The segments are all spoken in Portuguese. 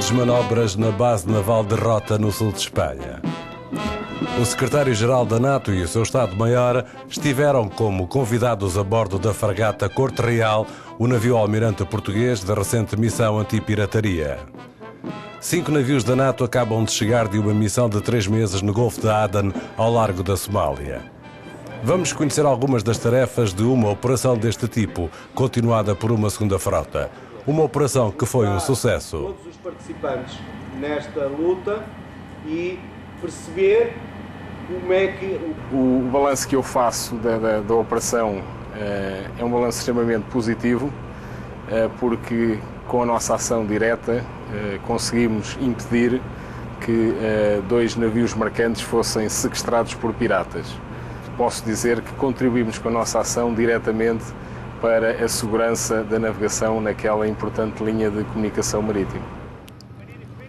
grandes manobras na base naval de Rota, no sul de Espanha. O secretário-geral da NATO e o seu Estado-Maior estiveram como convidados a bordo da fragata Corte Real, o navio almirante português da recente missão anti-pirataria. 5 navios da NATO acabam de chegar de uma missão de 3 meses no Golfo de Aden, ao largo da Somália. Vamos conhecer algumas das tarefas de uma operação deste tipo, continuada por uma segunda frota. Uma operação que foi um sucesso. Todos os participantes nesta luta e perceber como é que... O balanço que eu faço da operação é um balanço extremamente positivo, porque com a nossa ação direta conseguimos impedir que 2 navios mercantes fossem sequestrados por piratas. Posso dizer que contribuímos com a nossa ação diretamente para a segurança da navegação naquela importante linha de comunicação marítima.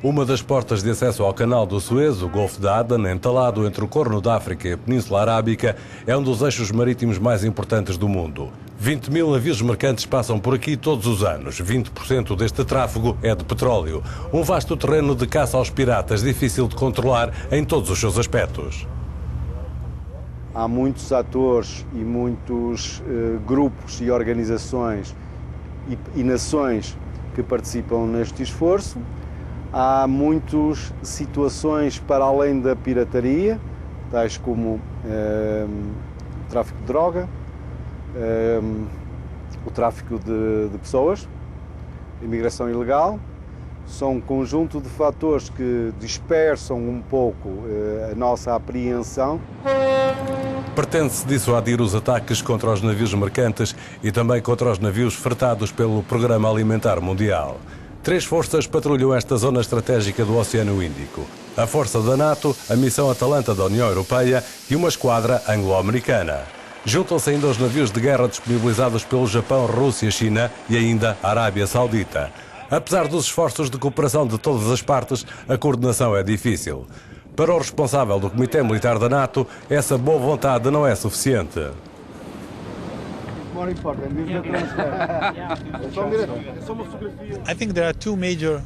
Uma das portas de acesso ao canal do Suez, o Golfo de Aden, entalado entre o Corno da África e a Península Arábica, é um dos eixos marítimos mais importantes do mundo. 20 mil navios mercantes passam por aqui todos os anos. 20% deste tráfego é de petróleo. Um vasto terreno de caça aos piratas, difícil de controlar em todos os seus aspectos. Há muitos atores e muitos grupos e organizações e nações que participam neste esforço. Há muitas situações para além da pirataria, tais como o tráfico de droga, o tráfico de pessoas, a imigração ilegal. São um conjunto de fatores que dispersam um pouco a nossa apreensão. Pretende-se dissuadir os ataques contra os navios mercantes e também contra os navios fretados pelo Programa Alimentar Mundial. 3 forças patrulham esta zona estratégica do Oceano Índico. A força da NATO, a missão Atalanta da União Europeia e uma esquadra anglo-americana. Juntam-se ainda os navios de guerra disponibilizados pelo Japão, Rússia, China e ainda a Arábia Saudita. Apesar dos esforços de cooperação de todas as partes, a coordenação é difícil. Para o responsável do Comitê Militar da NATO, essa boa vontade não é suficiente.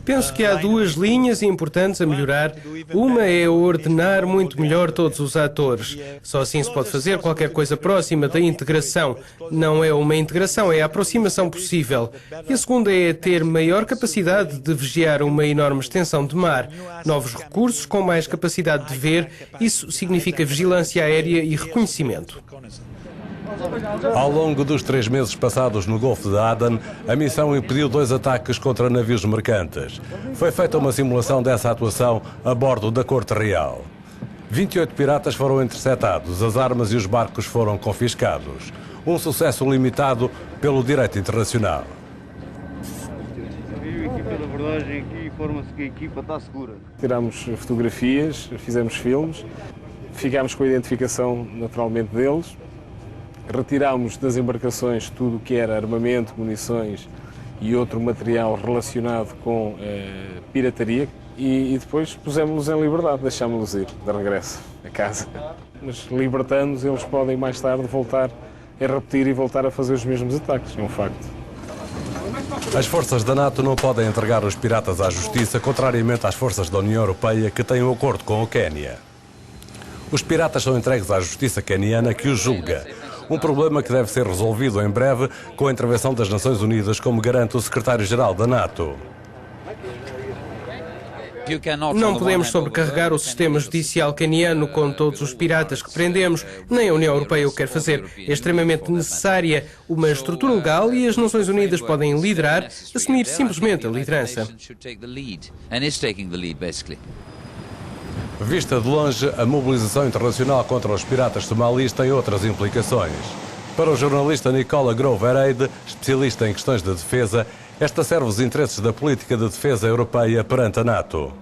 Penso que há 2 linhas importantes a melhorar. Uma é ordenar muito melhor todos os atores. Só assim se pode fazer qualquer coisa próxima da integração. Não é uma integração, é a aproximação possível. E a segunda é ter maior capacidade de vigiar uma enorme extensão de mar. Novos recursos com mais capacidade de ver. Isso significa vigilância aérea e reconhecimento. Ao longo dos 3 meses passados no Golfo de Aden, a missão impediu 2 ataques contra navios mercantes. Foi feita uma simulação dessa atuação a bordo da Corte Real. 28 piratas foram interceptados, as armas e os barcos foram confiscados. Um sucesso limitado pelo direito internacional. A equipa de abordagem aqui informa-se que a equipa está segura. Tiramos fotografias, fizemos filmes, ficámos com a identificação naturalmente deles. Retirámos das embarcações tudo o que era armamento, munições e outro material relacionado com pirataria e depois pusemos-los em liberdade, deixámos-los ir de regresso a casa. Mas libertando-os, eles podem mais tarde voltar a repetir e voltar a fazer os mesmos ataques, é um facto. As forças da NATO não podem entregar os piratas à justiça, contrariamente às forças da União Europeia que têm um acordo com o Quénia. Os piratas são entregues à justiça queniana que os julga. Um problema que deve ser resolvido em breve com a intervenção das Nações Unidas, como garante o secretário-geral da NATO. Não podemos sobrecarregar o sistema judicial queniano com todos os piratas que prendemos, nem a União Europeia o quer fazer. É extremamente necessária uma estrutura legal e as Nações Unidas podem liderar, assumir simplesmente a liderança. Vista de longe, a mobilização internacional contra os piratas somalis tem outras implicações. Para o jornalista Nicola Grover-Eide, especialista em questões de defesa, esta serve os interesses da política de defesa europeia perante a NATO.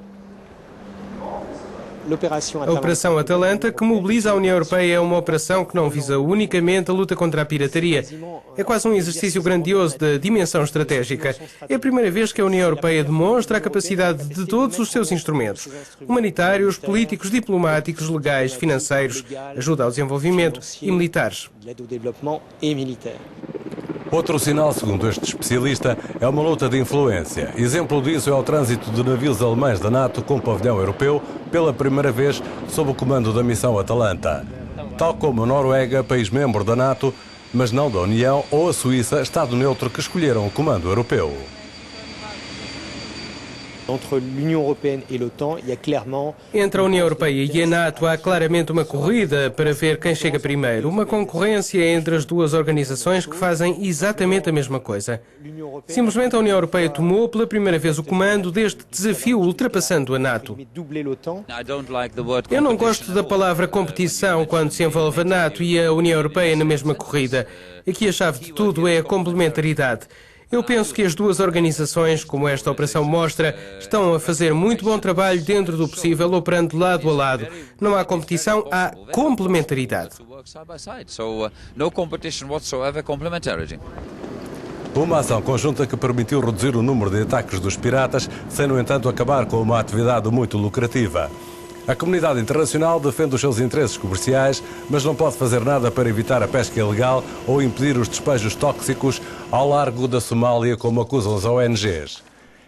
A Operação Atalanta, que mobiliza a União Europeia, é uma operação que não visa unicamente a luta contra a pirataria. É quase um exercício grandioso da dimensão estratégica. É a primeira vez que a União Europeia demonstra a capacidade de todos os seus instrumentos: humanitários, políticos, diplomáticos, legais, financeiros, ajuda ao desenvolvimento e militares. Outro sinal, segundo este especialista, é uma luta de influência. Exemplo disso é o trânsito de navios alemães da NATO com pavilhão europeu, pela primeira vez sob o comando da missão Atalanta. Tal como a Noruega, país membro da NATO, mas não da União, ou a Suíça, Estado neutro, que escolheram o comando europeu. Entre a União Europeia e a NATO há claramente uma corrida para ver quem chega primeiro. Uma concorrência entre as duas organizações que fazem exatamente a mesma coisa. Simplesmente a União Europeia tomou pela primeira vez o comando deste desafio, ultrapassando a NATO. Eu não gosto da palavra competição quando se envolve a NATO e a União Europeia na mesma corrida. Aqui a chave de tudo é a complementaridade. Eu penso que as duas organizações, como esta operação mostra, estão a fazer muito bom trabalho dentro do possível, operando lado a lado. Não há competição, há complementaridade. Uma ação conjunta que permitiu reduzir o número de ataques dos piratas, sem, no entanto, acabar com uma atividade muito lucrativa. A comunidade internacional defende os seus interesses comerciais, mas não pode fazer nada para evitar a pesca ilegal ou impedir os despejos tóxicos ao largo da Somália, como acusam as ONGs.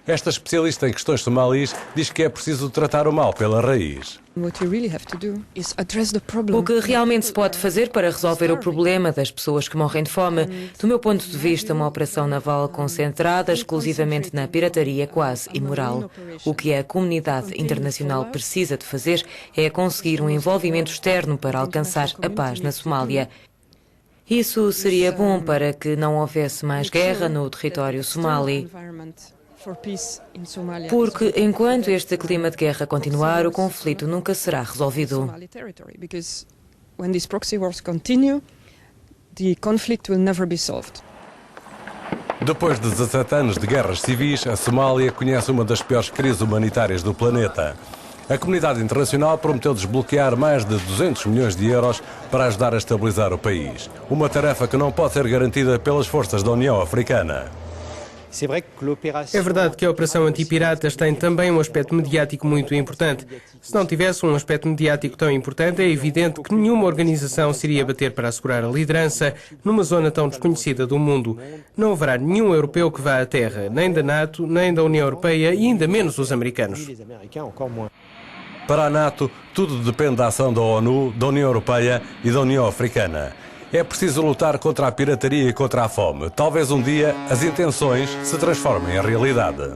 Esta especialista em questões somalis diz que é preciso tratar o mal pela raiz. O que realmente se pode fazer para resolver o problema das pessoas que morrem de fome, do meu ponto de vista, uma operação naval concentrada exclusivamente na pirataria é quase imoral. O que a comunidade internacional precisa de fazer é conseguir um envolvimento externo para alcançar a paz na Somália. Isso seria bom para que não houvesse mais guerra no território somali. Porque enquanto este clima de guerra continuar, o conflito nunca será resolvido. Depois de 17 anos de guerras civis, a Somália conhece uma das piores crises humanitárias do planeta. A comunidade internacional prometeu desbloquear mais de 200 milhões de euros para ajudar a estabilizar o país. Uma tarefa que não pode ser garantida pelas forças da União Africana. É verdade que a operação antipiratas tem também um aspecto mediático muito importante. Se não tivesse um aspecto mediático tão importante, é evidente que nenhuma organização se iria bater para assegurar a liderança numa zona tão desconhecida do mundo. Não haverá nenhum europeu que vá à terra, nem da NATO, nem da União Europeia e ainda menos os americanos. Para a NATO, tudo depende da ação da ONU, da União Europeia e da União Africana. É preciso lutar contra a pirataria e contra a fome. Talvez um dia as intenções se transformem em realidade.